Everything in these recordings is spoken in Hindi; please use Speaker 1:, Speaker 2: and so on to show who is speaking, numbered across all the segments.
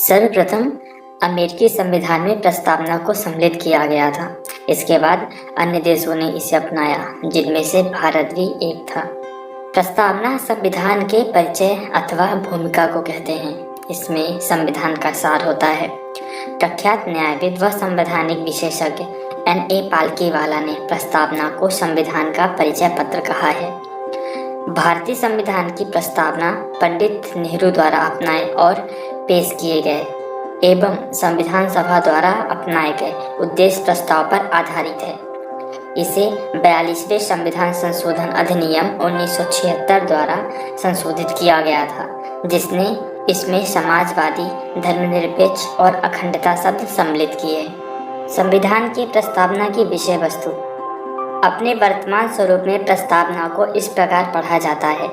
Speaker 1: सर्वप्रथम अमेरिकी संविधान में प्रस्तावना को सम्मिलित किया गया था। इसके बाद अन्य देशों ने इसे अपनाया, जिनमें से भारत भी एक था। प्रस्तावना संविधान के परिचय अथवा भूमिका को कहते हैं। इसमें संविधान का सार होता है। प्रख्यात न्यायविद व संवैधानिक विशेषज्ञ N.A. पालकीवाला ने प्रस्तावना को संविधान का परिचय पत्र कहा है। भारतीय संविधान की प्रस्तावना पंडित नेहरू द्वारा अपनाए और पेश किए गए एवं संविधान सभा द्वारा अपनाए गए उद्देश्य प्रस्ताव पर आधारित है। इसे 42वें संविधान संशोधन अधिनियम 1976 द्वारा संशोधित किया गया था, जिसने इसमें समाजवादी, धर्मनिरपेक्ष और अखंडता शब्द सम्मिलित किए। संविधान की प्रस्तावना की विषय वस्तु। अपने वर्तमान स्वरूप में प्रस्तावना को इस प्रकार पढ़ा जाता है।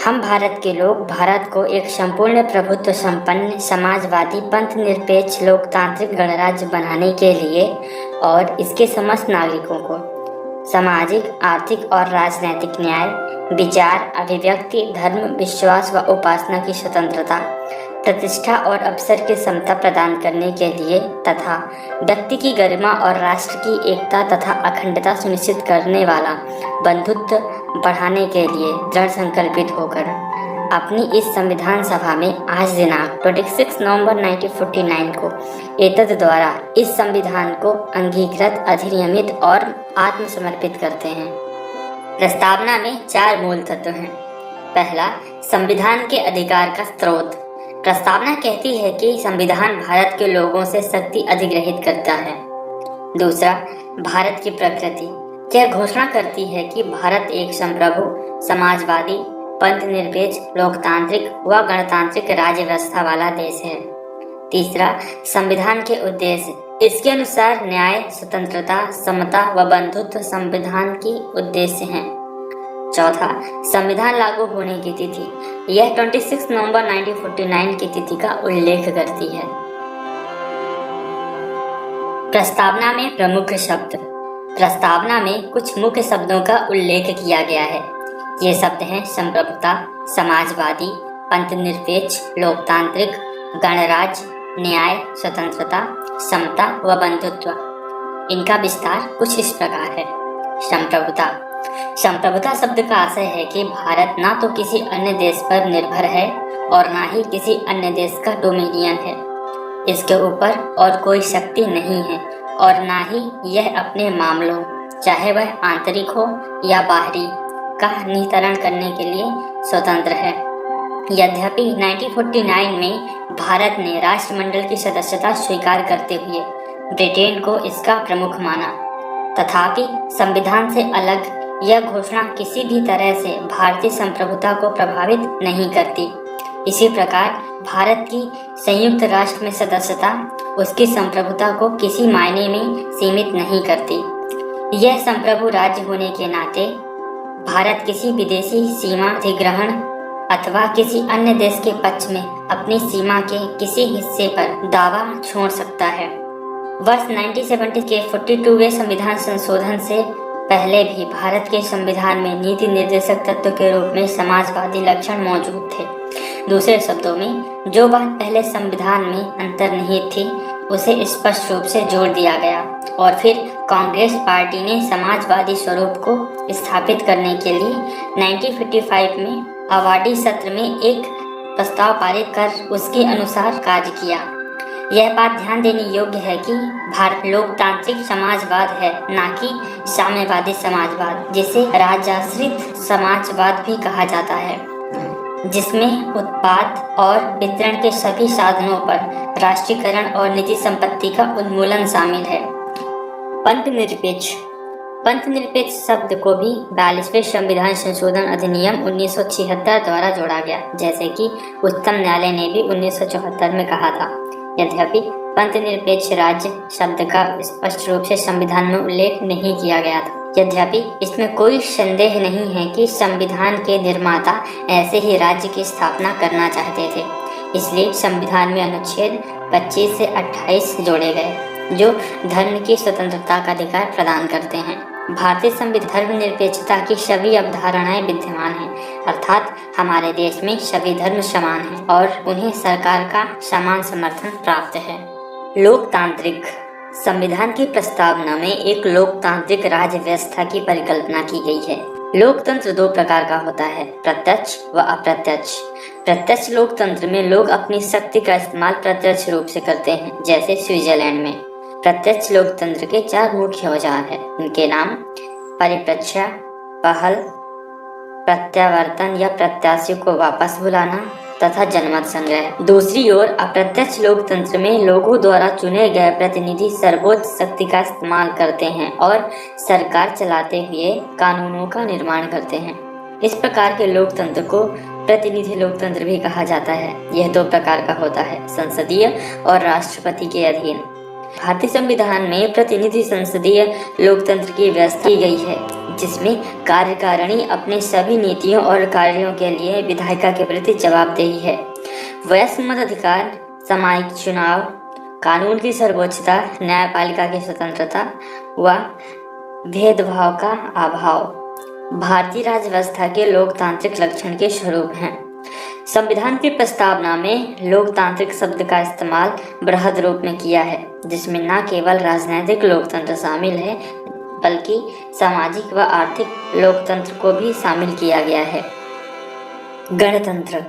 Speaker 1: हम भारत के लोग भारत को एक संपूर्ण प्रभुत्व संपन्न समाजवादी पंथ निरपेक्ष लोकतांत्रिक गणराज्य बनाने के लिए और इसके समस्त नागरिकों को सामाजिक, आर्थिक और राजनैतिक न्याय, विचार, अभिव्यक्ति, धर्म, विश्वास व उपासना की स्वतंत्रता, प्रतिष्ठा और अवसर की समता प्रदान करने के लिए तथा व्यक्ति की गरिमा और राष्ट्र की एकता तथा अखंडता सुनिश्चित करने वाला बंधुत्व बढ़ाने के लिए दृढ़ संकल्पित होकर अपनी इस संविधान सभा में आज दिनांक 26 नवंबर 1949 को एतद द्वारा इस संविधान को अंगीकृत, अधिनियमित और आत्मसमर्पित करते हैं। प्रस्तावना में 4 मूल तत्व हैं। पहला, संविधान के अधिकार का स्रोत। प्रस्तावना कहती है कि संविधान भारत के लोगों से शक्ति अधिग्रहित करता है। दूसरा, भारत की प्रकृति। यह घोषणा करती है कि भारत एक संप्रभु, समाजवादी, पंथ निरपेक्ष, लोकतांत्रिक व गणतांत्रिक राज्य व्यवस्था वाला देश है। तीसरा, संविधान के उद्देश्य। इसके अनुसार न्याय, स्वतंत्रता, समता व बंधुत्व संविधान की उद्देश्य हैं। चौथा, संविधान लागू होने की तिथि। यह 26 नवंबर 1949 की तिथि का उल्लेख करती है। प्रस्तावना में प्रमुख शब्द। प्रस्तावना में कुछ मुख्य शब्दों का उल्लेख किया गया है। ये शब्द हैं संप्रभुता, समाजवादी, पंथ निरपेक्ष, लोकतांत्रिक, गणराज्य, न्याय, स्वतंत्रता, समता व बंधुत्व। इनका विस्तार कुछ इस प्रकार है। संप्रभुता। संप्रभुता शब्द का आशय है कि भारत ना तो किसी अन्य देश पर निर्भर है और ना ही किसी अन्य देश का डोमिनियन है। इसके ऊपर और कोई शक्ति नहीं है और ना ही यह अपने मामलों, चाहे वह आंतरिक हो या बाहरी, का नियंत्रण करने के लिए स्वतंत्र है। यद्यपि 1949 में भारत ने राष्ट्रमंडल की सदस्यता स्वीकार करते हुए ब्रिटेन को इसका प्रमुख माना, तथापि संविधान से अलग यह घोषणा किसी भी तरह से भारतीय संप्रभुता को प्रभावित नहीं करती। इसी प्रकार भारत की संयुक्त राष्ट्र में सदस्यता उसकी संप्रभुता को किसी मायने में सीमित नहीं करती। यह संप्रभु राज्य होने के नाते भारत किसी विदेशी सीमा अधिग्रहण अथवा किसी अन्य देश के पक्ष में अपनी सीमा के किसी हिस्से पर दावा छोड़ सकता है। वर्ष 1970 के 42वें संविधान संशोधन से पहले भी भारत के संविधान में नीति निर्देशक तत्व के रूप में समाजवादी लक्षण मौजूद थे। दूसरे शब्दों में, जो बात पहले संविधान में अंतर्निहित थी उसे स्पष्ट रूप से जोड़ दिया गया और फिर कांग्रेस पार्टी ने समाजवादी स्वरूप को स्थापित करने के लिए 1955 में आवाडी सत्र में एक प्रस्ताव पारित कर उसके अनुसार कार्य किया। यह बात ध्यान देने योग्य है कि भारत लोकतांत्रिक समाजवाद है, न कि साम्यवादी समाजवाद, जिसे राज्याश्रित समाजवाद भी कहा जाता है, जिसमें उत्पाद और वितरण के सभी साधनों पर राष्ट्रीयकरण और निजी संपत्ति का उन्मूलन शामिल है। पंथ निरपेक्ष। पंथ निरपेक्ष शब्द को भी 42वें संविधान संशोधन अधिनियम 1976 द्वारा जोड़ा गया, जैसे कि उच्चतम न्यायालय ने भी 1974 में कहा था। यद्यपि पंथ निरपेक्ष राज्य शब्द का स्पष्ट रूप से संविधान में उल्लेख नहीं किया गया था। यद्यपि इसमें कोई संदेह नहीं है कि संविधान के निर्माता ऐसे ही राज्य की स्थापना करना चाहते थे, इसलिए संविधान में अनुच्छेद 25 से 28 जोड़े गए। जो धर्म की स्वतंत्रता का अधिकार प्रदान करते हैं। भारतीय संविधान धर्मनिरपेक्षता की सभी अवधारणाएं विद्यमान हैं, अर्थात हमारे देश में सभी धर्म समान हैं और उन्हें सरकार का समान समर्थन प्राप्त है। लोकतांत्रिक संविधान की प्रस्तावना में एक लोकतांत्रिक राज्य व्यवस्था की परिकल्पना की गई है। लोकतंत्र दो प्रकार का होता है, प्रत्यक्ष व अप्रत्यक्ष। प्रत्यक्ष लोकतंत्र में लोग अपनी शक्ति का इस्तेमाल प्रत्यक्ष रूप से करते हैं, जैसे स्विट्जरलैंड में। प्रत्यक्ष लोकतंत्र के 4 मुख्य औजार हैं। इनके नाम परिप्रेक्ष्य, पहल, प्रत्यावर्तन या प्रत्याशियों को वापस बुलाना तथा जनमत संग्रह। दूसरी ओर अप्रत्यक्ष लोकतंत्र में लोगों द्वारा चुने गए प्रतिनिधि सर्वोच्च शक्ति का इस्तेमाल करते हैं और सरकार चलाते हुए कानूनों का निर्माण करते हैं। इस प्रकार के लोकतंत्र को प्रतिनिधि लोकतंत्र भी कहा जाता है। यह 2 प्रकार का होता है, संसदीय और राष्ट्रपति के अधीन। भारतीय संविधान में प्रतिनिधि संसदीय लोकतंत्र की व्यवस्था की गई है, जिसमें कार्यकारिणी अपने सभी नीतियों और कार्यों के लिए विधायिका के प्रति जवाबदेही है। वयस्क मताधिकार, सामायिक चुनाव, कानून की सर्वोच्चता, न्यायपालिका की स्वतंत्रता व भेदभाव का अभाव भारतीय राज्य व्यवस्था के लोकतांत्रिक लक्षण के स्वरूप हैं। संविधान की प्रस्तावना में लोकतांत्रिक शब्द का इस्तेमाल बृहद रूप में किया है, जिसमें न केवल राजनीतिक लोकतंत्र शामिल है बल्कि सामाजिक व आर्थिक लोकतंत्र को भी शामिल किया गया है। गणतंत्र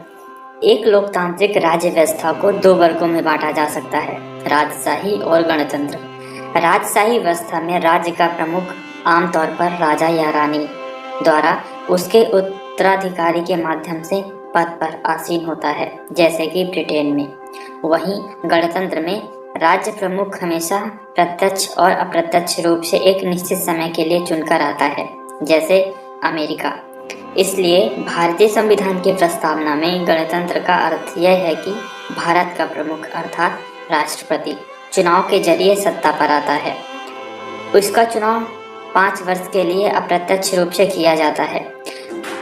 Speaker 1: एक लोकतांत्रिक राज्य व्यवस्था को 2 वर्गों में बांटा जा सकता है, राजशाही और गणतंत्र। राजशाही व्यवस्था में राज्य का प्रमुख आमतौर पर राजा या रानी द्वारा उसके उत्तराधिकारी के माध्यम से पद पर आसीन होता है, जैसे कि ब्रिटेन में। वहीं गणतंत्र में राज्य प्रमुख हमेशा प्रत्यक्ष और अप्रत्यक्ष रूप से एक निश्चित समय के लिए चुनकर आता है, जैसे अमेरिका। इसलिए भारतीय संविधान की प्रस्तावना में गणतंत्र का अर्थ यह है कि भारत का प्रमुख अर्थात राष्ट्रपति चुनाव के जरिए सत्ता पर आता है। उसका चुनाव 5 वर्ष के लिए अप्रत्यक्ष रूप से किया जाता है।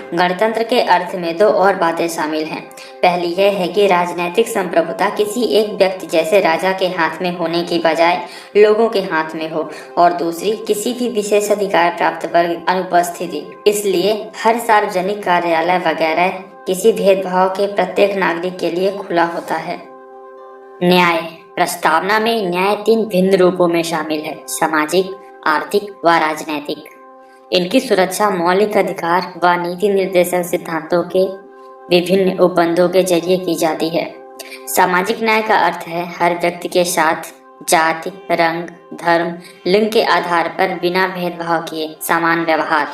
Speaker 1: गणतंत्र के अर्थ में 2 और बातें शामिल हैं। पहली यह है कि राजनीतिक संप्रभुता किसी एक व्यक्ति जैसे राजा के हाथ में होने की बजाय लोगों के हाथ में हो, और दूसरी किसी भी विशेष अधिकार प्राप्त वर्ग अनुपस्थिति। इसलिए हर सार्वजनिक कार्यालय वगैरह किसी भेदभाव के प्रत्येक नागरिक के लिए खुला होता है। न्याय प्रस्तावना में न्याय 3 भिन्न रूपों में शामिल है, सामाजिक, आर्थिक व राजनैतिक। इनकी सुरक्षा मौलिक अधिकार व नीति निर्देशक सिद्धांतों के विभिन्न उपबंधों के जरिए की जाती है। सामाजिक न्याय का अर्थ है हर व्यक्ति के साथ जाति, रंग, धर्म, लिंग के आधार पर बिना भेदभाव किए समान व्यवहार।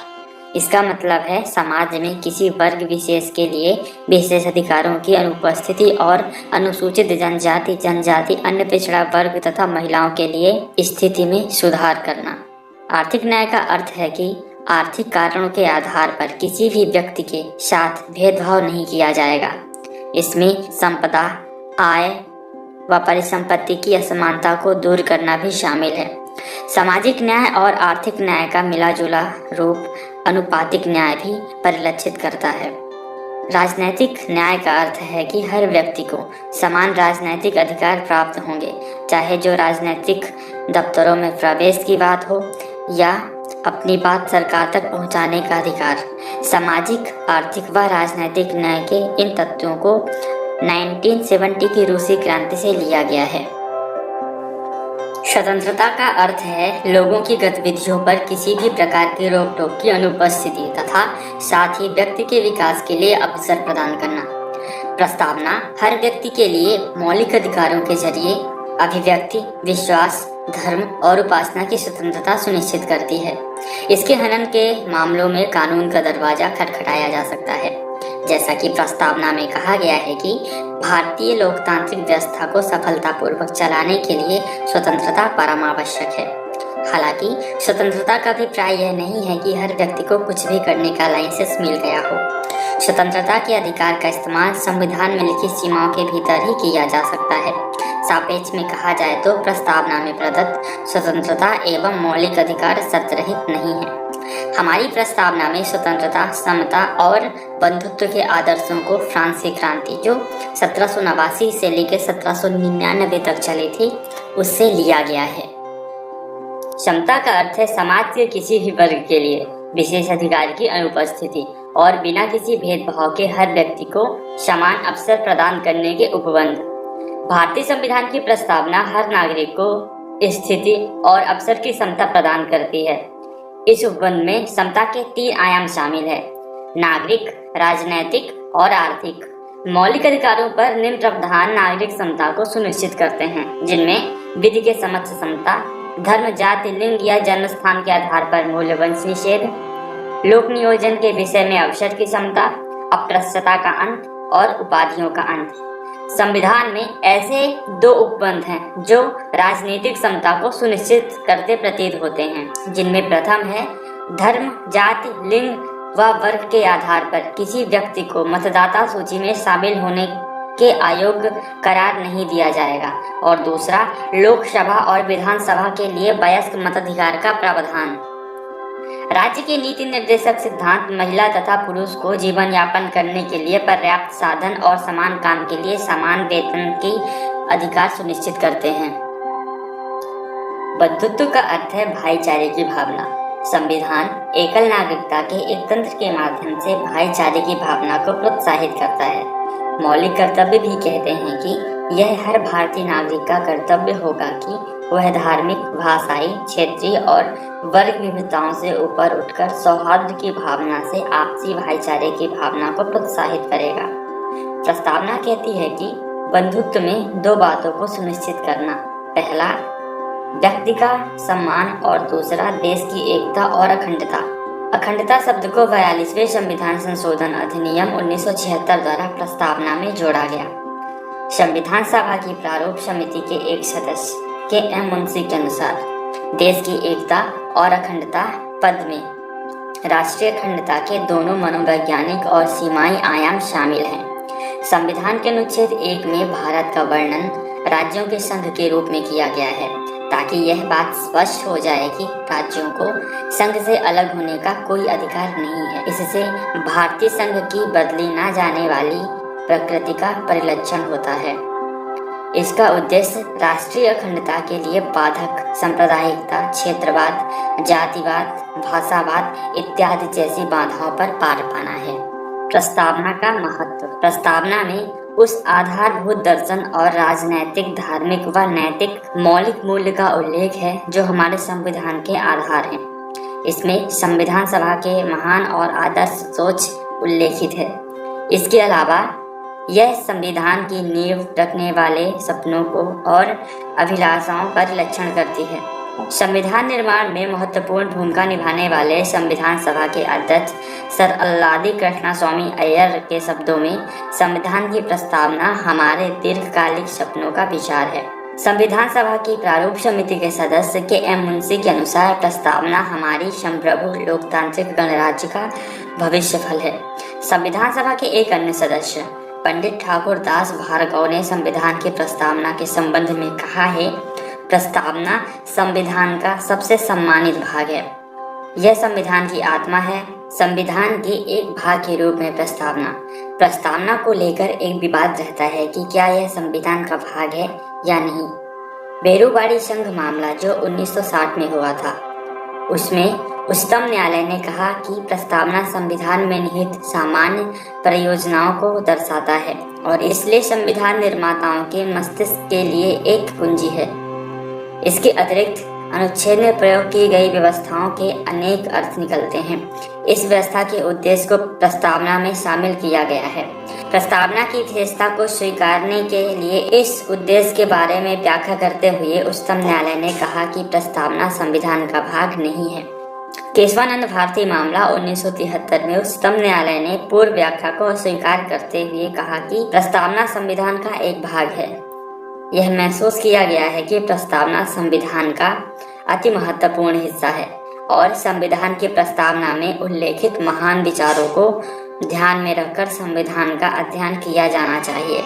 Speaker 1: इसका मतलब है समाज में किसी वर्ग विशेष के लिए विशेष अधिकारों की अनुपस्थिति और अनुसूचित जनजाति, अन्य पिछड़ा वर्ग तथा महिलाओं के लिए स्थिति में सुधार करना। आर्थिक न्याय का अर्थ है कि आर्थिक कारणों के आधार पर किसी भी व्यक्ति के साथ भेदभाव नहीं किया जाएगा। इसमें संपदा, आय व परिसंपत्ति की असमानता को दूर करना भी शामिल है। सामाजिक न्याय और आर्थिक न्याय का मिलाजुला रूप अनुपातिक न्याय भी परिलक्षित करता है। राजनैतिक न्याय का अर्थ है कि हर व्यक्ति को समान राजनैतिक अधिकार प्राप्त होंगे, चाहे जो राजनैतिक दफ्तरों में प्रवेश की बात हो या अपनी बात सरकार तक पहुंचाने का अधिकार। सामाजिक, आर्थिक व राजनैतिक न्याय के इन तत्वों को 1970 की रूसी क्रांति से लिया गया है। स्वतंत्रता का अर्थ है लोगों की गतिविधियों पर किसी भी प्रकार की रोक टोक की अनुपस्थिति तथा साथ ही व्यक्ति के विकास के लिए अवसर प्रदान करना। प्रस्तावना हर व्यक्ति के लिए मौलिक अधिकारों के जरिए अभिव्यक्ति, विश्वास, धर्म और उपासना की स्वतंत्रता सुनिश्चित करती है। इसके हनन के मामलों में कानून का दरवाजा खटखटाया जा सकता है। जैसा कि प्रस्तावना में कहा गया है कि भारतीय लोकतांत्रिक व्यवस्था को सफलतापूर्वक चलाने के लिए स्वतंत्रता परम आवश्यक है। हालांकि स्वतंत्रता का अभिप्राय यह नहीं है कि हर व्यक्ति को कुछ भी करने का लाइसेंस मिल गया हो। स्वतंत्रता के अधिकार का इस्तेमाल संविधान में लिखी सीमाओं के भीतर ही किया जा सकता है। सापेक्ष में कहा जाए तो प्रस्तावना में प्रदत्त स्वतंत्रता एवं मौलिक अधिकार शर्तरहित नहीं है। हमारी प्रस्तावना में स्वतंत्रता, समता और बंधुत्व के आदर्शों को फ्रांसीसी क्रांति जो 1789 से लेकर 1799 तक चली थी, उससे लिया गया है। समता का अर्थ है समाज के किसी भी वर्ग के लिए विशेष अधिकार की अनुपस्थिति और बिना किसी भेदभाव के हर व्यक्ति को समान अवसर प्रदान करने के उपबंध। भारतीय संविधान की प्रस्तावना हर नागरिक को स्थिति और अवसर की समता प्रदान करती है। इस उपबंध में समता के 3 आयाम शामिल है: नागरिक, राजनैतिक और आर्थिक। मौलिक अधिकारों पर निम्न प्रावधान नागरिक समता को सुनिश्चित करते हैं, जिनमें विधि के समक्ष समता, धर्म, जाति, लिंग या जन्म स्थान के आधार पर मूल्यवंश निषेध, लोक नियोजन के विषय में अवसर की समता, अस्पृश्यता का अंत और उपाधियों का अंत। संविधान में ऐसे 2 उपबंध हैं जो राजनीतिक समता को सुनिश्चित करते प्रतीत होते हैं, जिनमें प्रथम है धर्म, जाति, लिंग व वर्ग के आधार पर किसी व्यक्ति को मतदाता सूची में शामिल होने के अयोग्य करार नहीं दिया जाएगा, और दूसरा लोकसभा और विधानसभा के लिए वयस्क मताधिकार का प्रावधान। राज्य के नीति निर्देशक सिद्धांत महिला तथा पुरुष को जीवन यापन करने के लिए पर्याप्त साधन और समान काम के लिए समान वेतन की अधिकार सुनिश्चित करते हैं। बंधुत्व का अर्थ है भाईचारे की भावना। संविधान एकल नागरिकता के एक तंत्र के माध्यम से भाईचारे की भावना को प्रोत्साहित करता है। मौलिक कर्तव्य भी कहते हैं कि यह हर भारतीय नागरिक का कर्तव्य होगा कि वह धार्मिक, भाषाई, क्षेत्रीय और वर्ग विविधताओं से ऊपर उठकर सौहार्द की भावना से आपसी भाईचारे की भावना को प्रोत्साहित करेगा। प्रस्तावना कहती है कि बंधुत्व में 2 बातों को सुनिश्चित करना: पहला, व्यक्ति का सम्मान और दूसरा देश की एकता और अखंडता। अखंडता शब्द को 42वें संविधान संशोधन अधिनियम 1976 द्वारा प्रस्तावना में जोड़ा गया। संविधान सभा की प्रारूप समिति के एक सदस्य के.एम. मुंशी के अनुसार देश की एकता और अखंडता पद में राष्ट्रीय अखंडता के दोनों मनोवैज्ञानिक और सीमाई आयाम शामिल हैं। संविधान के अनुच्छेद 1 में भारत का वर्णन राज्यों के संघ के रूप में किया गया है, ताकि यह बात स्पष्ट हो जाए कि राज्यों को संघ से अलग होने का कोई अधिकार नहीं है। इससे भारतीय संघ की बदली न जाने वाली प्रकृति का परिलक्षण होता है। इसका उद्देश्य राष्ट्रीय अखंडता के लिए बाधक सांप्रदायिकता, क्षेत्रवाद, जातिवाद, भाषावाद इत्यादि जैसी बाधाओं पर पार पाना है। प्रस्तावना का महत्व। प्रस्तावना में उस आधारभूत दर्शन और राजनैतिक, धार्मिक व नैतिक मौलिक मूल्य का उल्लेख है जो हमारे संविधान के आधार हैं। इसमें संविधान सभा के महान और आदर्श सोच उल्लेखित है। इसके अलावा यह संविधान की नींव रखने वाले सपनों को और अभिलाषाओं पर लक्षण करती है। संविधान निर्माण में महत्वपूर्ण भूमिका निभाने वाले संविधान सभा के अध्यक्ष सर अल्लादी कृष्णस्वामी अय्यर के शब्दों में, संविधान की प्रस्तावना हमारे दीर्घकालिक सपनों का विचार है। संविधान सभा की प्रारूप समिति के सदस्य के.एम. मुंशी के अनुसार प्रस्तावना हमारी संप्रभु लोकतांत्रिक गणराज्य का भविष्य फल है। संविधान सभा के एक अन्य सदस्य पंडित ठाकुर दास भार्गव ने संविधान की प्रस्तावना के संबंध में कहा है, प्रस्तावना संविधान का सबसे सम्मानित भाग है। यह संविधान की आत्मा है। संविधान के एक भाग के रूप में प्रस्तावना को लेकर एक विवाद रहता है कि क्या यह संविधान का भाग है या नहीं। बेरूबाड़ी संघ मामला जो 1960 में हुआ था, उसमें उच्चतम न्यायालय ने कहा कि प्रस्तावना संविधान में निहित सामान्य प्रयोजनाओं को दर्शाता है और इसलिए संविधान निर्माताओं के मस्तिष्क के लिए एक कुंजी है। इसके अतिरिक्त अनुच्छेद में प्रयोग की गई व्यवस्थाओं के अनेक अर्थ निकलते हैं। इस व्यवस्था के उद्देश्य को प्रस्तावना में शामिल किया गया है। प्रस्तावना की विशेषता को स्वीकारने के लिए इस उद्देश्य के बारे में व्याख्या करते हुए उच्चतम न्यायालय ने कहा कि प्रस्तावना संविधान का भाग नहीं है। केशवानंद भारती मामला 1973 में उच्चतम न्यायालय ने पूर्व व्याख्या को स्वीकार करते हुए कहा कि प्रस्तावना संविधान का एक भाग है। यह महसूस किया गया है कि प्रस्तावना संविधान का अति महत्वपूर्ण हिस्सा है और संविधान की प्रस्तावना में उल्लेखित महान विचारों को ध्यान में रखकर संविधान का अध्ययन किया जाना चाहिए।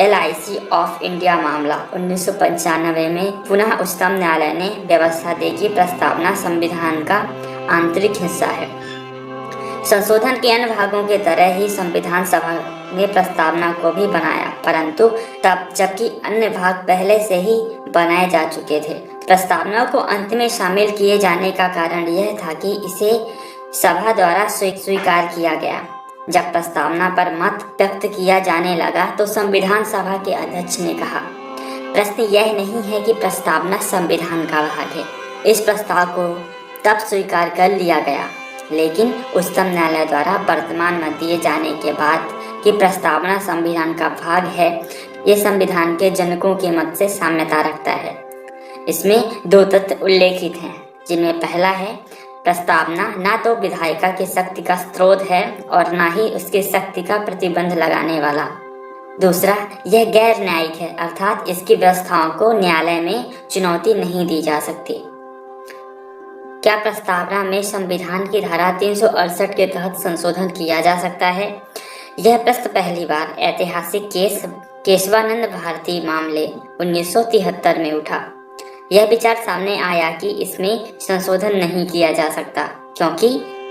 Speaker 1: LIC ऑफ इंडिया मामला 1995 में पुनः उच्चतम न्यायालय ने व्यवस्था दी कि प्रस्तावना संविधान का आंतरिक हिस्सा है। संशोधन के अन्य भागों के तरह ही संविधान सभा ने प्रस्तावना को भी बनाया, परंतु तब जबकि अन्य भाग पहले से ही बनाए जा चुके थे। प्रस्तावना को अंत में शामिल किए जाने का कारण यह था कि इसे सभा द्वारा स्वीकार किया गया। जब प्रस्तावना पर मत व्यक्त किया जाने लगा तो संविधान सभा के अध्यक्ष ने कहा, प्रश्न यह नहीं है कि प्रस्तावना संविधान का भाग है। इस प्रस्ताव को तब स्वीकार कर लिया गया, लेकिन उच्चतम न्यायालय द्वारा वर्तमान मत दिए जाने के बाद कि प्रस्तावना संविधान का भाग है, ये संविधान के जनकों के मत से साम्यता रखता है। इसमें 2 तथ्य उल्लेखित हैं, जिनमें पहला है, प्रस्तावना ना तो विधायिका की शक्ति का स्रोत है और ना ही उसकी शक्ति का प्रतिबंध लगाने वाला। दूसरा, यह गैर न्यायिक है, अर्थात इसकी व्यवस्थाओं को न्यायालय में चुनौती नहीं दी जा सकती। क्या प्रस्तावना में संविधान की धारा 368 के तहत संशोधन किया जा सकता है? यह प्रश्न पहली बार ऐतिहासिक केशवानंद भारती मामले 1973 में उठा। यह विचार सामने आया कि इसमें संशोधन नहीं किया जा सकता क्योंकि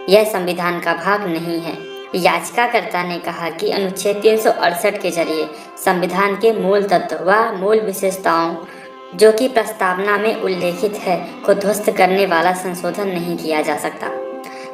Speaker 1: यह संविधान का भाग नहीं है। याचिकाकर्ता ने कहा कि अनुच्छेद 368 के जरिए संविधान के मूल तत्व व मूल विशेषताओं जो कि प्रस्तावना में उल्लेखित है को ध्वस्त करने वाला संशोधन नहीं किया जा सकता।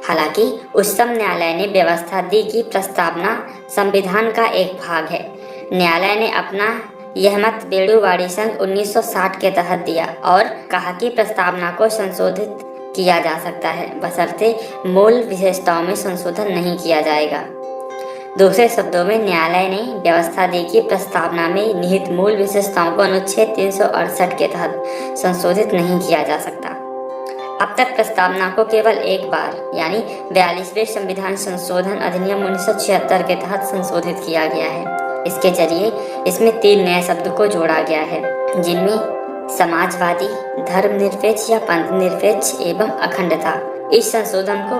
Speaker 1: हालांकि उच्चतम न्यायालय ने व्यवस्था दी कि प्रस्तावना संविधान का एक भाग है। न्यायालय ने अपना यह मत बेड़ूवाड़ी संघ 1960 के तहत दिया और कहा कि प्रस्तावना को संशोधित किया जा सकता है, बशर्ते मूल विशेषताओं में संशोधन नहीं किया जाएगा। दूसरे शब्दों में न्यायालय ने व्यवस्था दी कि प्रस्तावना में निहित मूल विशेषताओं को अनुच्छेद 368 के तहत संशोधित नहीं किया जा सकता। अब तक प्रस्तावना को केवल एक बार यानी 42वें संविधान संशोधन अधिनियम 1976 के तहत संशोधित किया गया है। इसके जरिए इसमें 3 नए शब्द को जोड़ा गया है, जिनमें समाजवादी, धर्मनिरपेक्ष या पंथ निरपेक्ष एवं अखंडता। इस संशोधन को